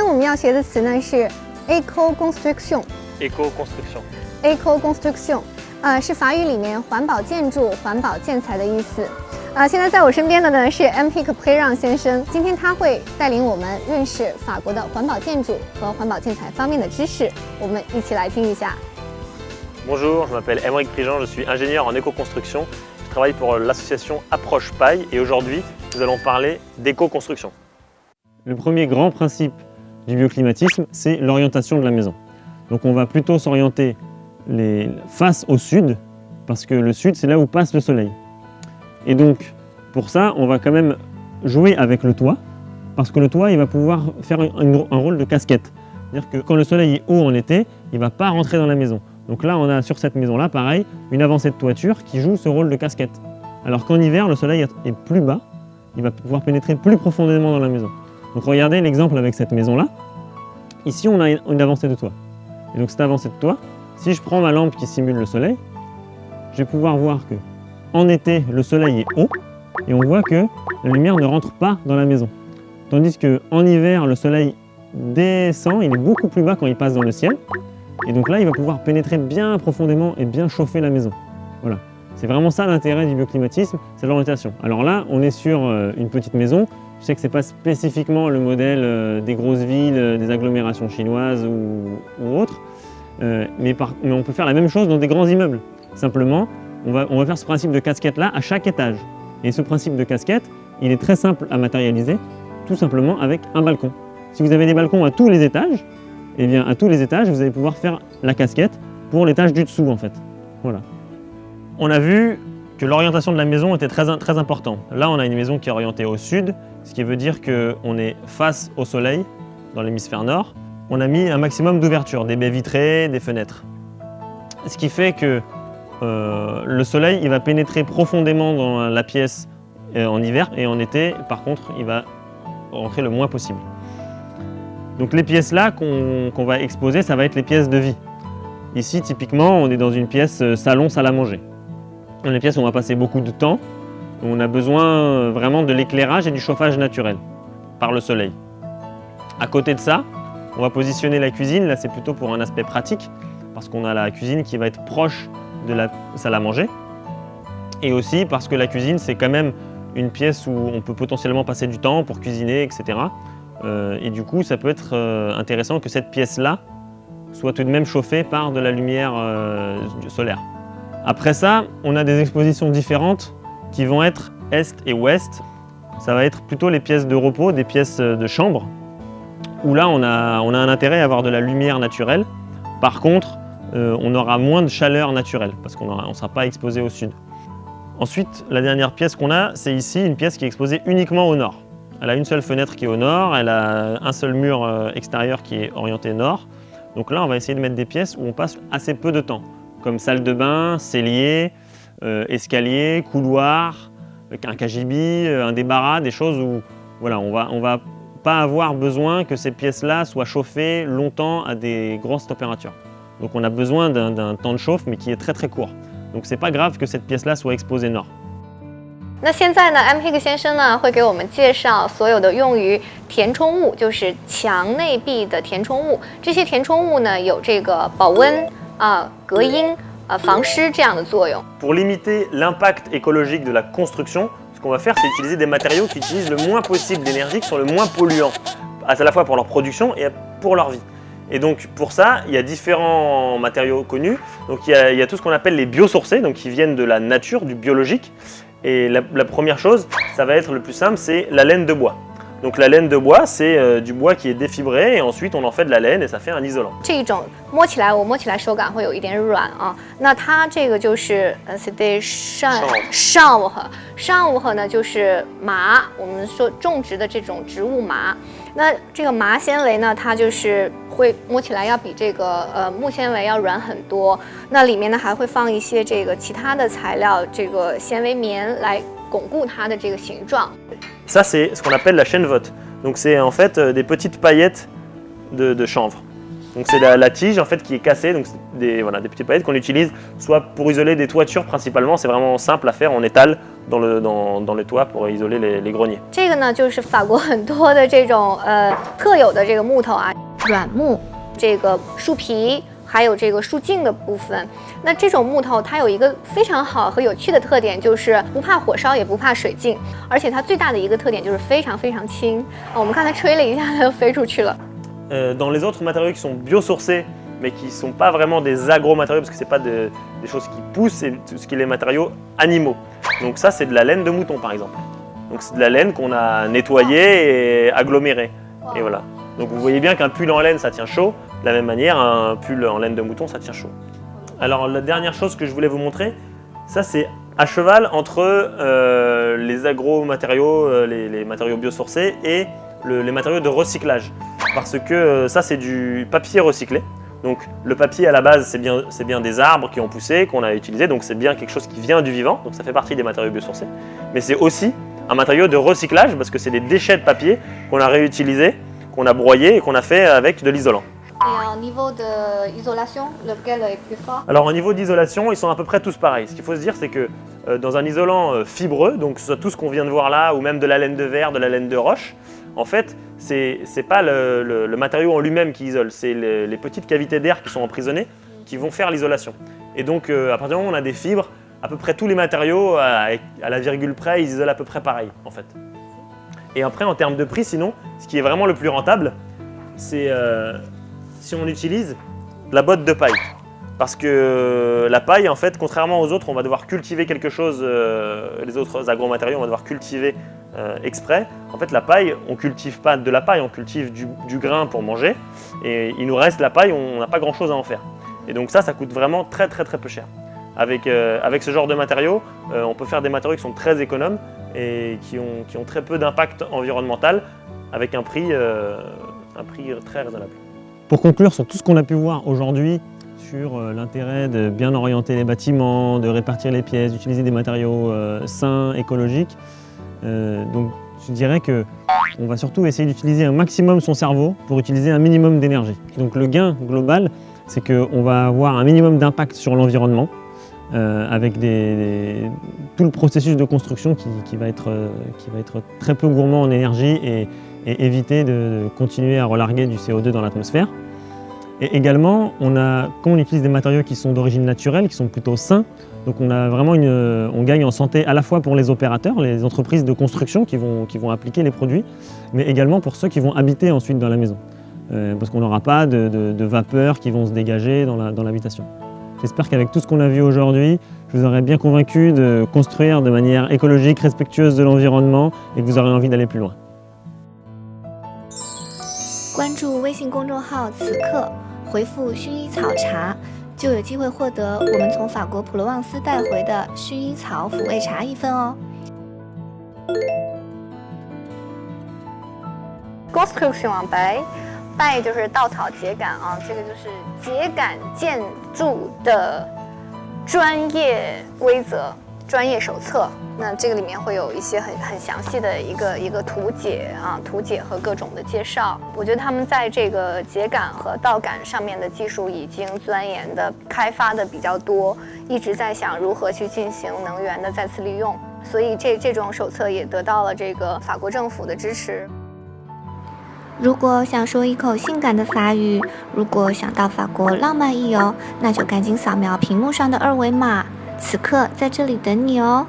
我们要学的词呢是 éco-construction。Éco-construction。éco-construction， 是法语里面环保建筑、环保建材的意思。现在在我身边的呢是 M.Pic 裴让先生，今天他会带领我们认识法国的环保建筑和环保建材方面的知识，我们一起来听一下。Bonjour, je m'appelle Aymeric Prigent, je suis ingénieur en éco-construction. Je travaille pour l'association Approche Paille et aujourd'hui, nous allons parler d'éco-construction. Le premier grand principe du bioclimatisme, c'est l'orientation de la maison. Donc on va plutôt s'orienter face au sud, parce que le sud, c'est là où passe le soleil. Et donc, pour ça, on va quand même jouer avec le toit, parce que le toit, il va pouvoir faire un rôle de casquette. C'est-à-dire que quand le soleil est haut en été, il ne va pas rentrer dans la maison. Donc là, on a sur cette maison-là, pareil, une avancée de toiture qui joue ce rôle de casquette. Alors qu'en hiver, le soleil est plus bas, il va pouvoir pénétrer plus profondément dans la maison. Donc regardez l'exemple avec cette maison-là. Ici, on a une avancée de toit. Et donc cette avancée de toit, si je prends ma lampe qui simule le soleil, je vais pouvoir voir que en été, le soleil est haut et on voit que la lumière ne rentre pas dans la maison. Tandis qu'en hiver, le soleil descend, il est beaucoup plus bas quand il passe dans le ciel. Et donc là, il va pouvoir pénétrer bien profondément et bien chauffer la maison. Voilà. C'est vraiment ça l'intérêt du bioclimatisme, c'est l'orientation. Alors là, on est sur une petite maison. Je sais que ce n'est pas spécifiquement le modèle des grosses villes, des agglomérations chinoises ou autres, mais on peut faire la même chose dans des grands immeubles. Simplement, on va faire ce principe de casquette-là à chaque étage. Et ce principe de casquette, il est très simple à matérialiser, tout simplement avec un balcon. Si vous avez des balcons à tous les étages, eh bien à tous les étages, vous allez pouvoir faire la casquette pour l'étage du dessous en fait. Voilà. On a vu que l'orientation de la maison était très importante. Là, on a une maison qui est orientée au sud, ce qui veut dire qu'on est face au soleil dans l'hémisphère nord. On a mis un maximum d'ouverture, des baies vitrées, des fenêtres. Ce qui fait que le soleil il va pénétrer profondément dans la pièce en hiver et en été, par contre, il va rentrer le moins possible. Donc les pièces là qu'on va exposer, ça va être les pièces de vie. Ici, typiquement, on est dans une pièce salon, salle à manger. Dans les pièces où on va passer beaucoup de temps, où on a besoin vraiment de l'éclairage et du chauffage naturel par le soleil. À côté de ça, on va positionner la cuisine. Là, c'est plutôt pour un aspect pratique, parce qu'on a la cuisine qui va être proche de la salle à manger. Et aussi parce que la cuisine, c'est quand même une pièce où on peut potentiellement passer du temps pour cuisiner, etc. Et du coup, ça peut être intéressant que cette pièce-là soit tout de même chauffée par de la lumière solaire. Après ça, on a des expositions différentes qui vont être est et ouest. Ça va être plutôt les pièces de repos, des pièces de chambre, où là, on a un intérêt à avoir de la lumière naturelle. Par contre, on aura moins de chaleur naturelle, parce qu'on ne sera pas exposé au sud. Ensuite, la dernière pièce qu'on a, c'est ici une pièce qui est exposée uniquement au nord. Elle a une seule fenêtre qui est au nord, elle a un seul mur extérieur qui est orienté nord. Donc là, on va essayer de mettre des pièces où on passe assez peu de temps, comme salle de bain, cellier, escalier, couloir, un cagibi, un débarras, des choses où voilà, on va pas avoir besoin que ces pièces-là soient chauffées longtemps à des grosses températures. Donc on a besoin d'un temps de chauffe, mais qui est très très court. Donc c'est pas grave que cette pièce-là soit exposée nord. 那现在呢 M.Pic 先生呢会给我们介绍所有的用于填充物，就是墙内壁的填充物。这些填充物呢有这个保温、隔音、防湿这样的作用。Pour limiter l'impact écologique de la construction, ce qu'on va faire, c'est utiliser des matériaux qui utilisent le moins possible d'énergie, qui sont le moins polluants, à la fois pour leur production et pour leur vie. Et donc pour ça, il y a différents matériaux connus. Donc il y a tout ce qu'on appelle les biosourcés, donc qui viennent de la nature, du biologique. Et la première chose, ça va être le plus simple, c'est la laine de bois. Donc la laine de bois, c'est du bois qui est défibré et ensuite on en fait de la laine et ça fait un isolant. 这种摸起来手感会有一点软啊。那它这个就是c'était chanvre 呢就是麻，我们说种植的这种植物麻。那这个麻纤维呢，它就是会摸起来要比这个木纤维要软很多。那里面呢还会放一些这个其他的材料，这个纤维棉来巩固它的这个形状。Ça c'est ce qu'on appelle la chènevotte. Donc c'est en fait des petites paillettes de chanvre. Donc c'est la tige en fait qui est cassée, donc c'est voilà, des petites paillettes qu'on utilise soit pour isoler des toitures principalement, c'est vraiment simple à faire, on étale dans les toits pour isoler les greniers. 这个呢，就是法国很多的这种特有的这个木头啊，软木，这个树皮，还有这个树茎的部分。那这种木头它有一个非常好和有趣的特点，就是不怕火烧，也不怕水浸，而且它最大的一个特点就是非常非常轻。我们看它吹了一下，它就飞出去了。Dans les autres matériaux qui sont biosourcés, mais qui ne sont pas vraiment des agromatériaux, parce que ce n'est pas des choses qui poussent, c'est tout ce qui est les matériaux animaux. Donc ça, c'est de la laine de mouton, par exemple. Donc c'est de la laine qu'on a nettoyée et agglomérée. Et voilà. Donc vous voyez bien qu'un pull en laine, ça tient chaud. De la même manière, un pull en laine de mouton, ça tient chaud. Alors la dernière chose que je voulais vous montrer, ça c'est à cheval entre les agromatériaux, les matériaux biosourcés et les matériaux de recyclage. Parce que ça c'est du papier recyclé. Donc le papier à la base c'est bien des arbres qui ont poussé, qu'on a utilisé, donc c'est bien quelque chose qui vient du vivant, donc ça fait partie des matériaux biosourcés. Mais c'est aussi un matériau de recyclage parce que c'est des déchets de papier qu'on a réutilisés, qu'on a broyés et qu'on a fait avec de l'isolant. Et au niveau de l'isolation, lequel est plus fort? Alors au niveau d'isolation, ils sont à peu près tous pareils. Ce qu'il faut se dire c'est que dans un isolant fibreux, donc ce soit tout ce qu'on vient de voir là ou même de la laine de verre, de la laine de roche, en fait, c'est pas le matériau en lui-même qui isole, c'est les petites cavités d'air qui sont emprisonnées qui vont faire l'isolation. Et donc, à partir du moment où on a des fibres, à peu près tous les matériaux, à la virgule près, ils isolent à peu près pareil, en fait. Et après, en termes de prix, sinon, ce qui est vraiment le plus rentable, c'est si on utilise de la botte de paille. Parce que la paille, en fait, contrairement aux autres, on va devoir cultiver quelque chose, les autres agromatériaux, on va devoir cultiver exprès. En fait, la paille, on ne cultive pas de la paille, on cultive du grain pour manger. Et il nous reste la paille, on n'a pas grand-chose à en faire. Et donc ça coûte vraiment très peu cher. Avec ce genre de matériaux, on peut faire des matériaux qui sont très économes et qui ont très peu d'impact environnemental avec un prix très raisonnable. Pour conclure sur tout ce qu'on a pu voir aujourd'hui, sur l'intérêt de bien orienter les bâtiments, de répartir les pièces, d'utiliser des matériaux sains, écologiques. Donc je dirais qu'on va surtout essayer d'utiliser un maximum son cerveau pour utiliser un minimum d'énergie. Donc le gain global, c'est qu'on va avoir un minimum d'impact sur l'environnement avec tout le processus de construction qui va être très peu gourmand en énergie et éviter de continuer à relarguer du CO2 dans l'atmosphère. Et également, comme on utilise des matériaux qui sont d'origine naturelle, qui sont plutôt sains, donc on gagne en santé à la fois pour les opérateurs, les entreprises de construction qui vont appliquer les produits, mais également pour ceux qui vont habiter ensuite dans la maison. Parce qu'on n'aura pas de vapeurs qui vont se dégager dans l'habitation. J'espère qu'avec tout ce qu'on a vu aujourd'hui, je vous aurai bien convaincu de construire de manière écologique, respectueuse de l'environnement et que vous aurez envie d'aller plus loin. 关注微信公众号“此刻”，回复“薰衣草茶”，就有机会获得我们从法国普罗旺斯带回的薰衣草抚慰茶1份哦。Construction 白就是稻草秸秆啊，这个就是秸秆建筑的专业规则、专业手册。那这个里面会有一些很详细的一个图解和各种的介绍。我觉得他们在这个秸秆和稻秆上面的技术已经钻研的开发的比较多，一直在想如何去进行能源的再次利用。所以这种手册也得到了这个法国政府的支持。如果想说一口性感的法语，如果想到法国浪漫一游，那就赶紧扫描屏幕上的2维码，此刻在这里等你哦。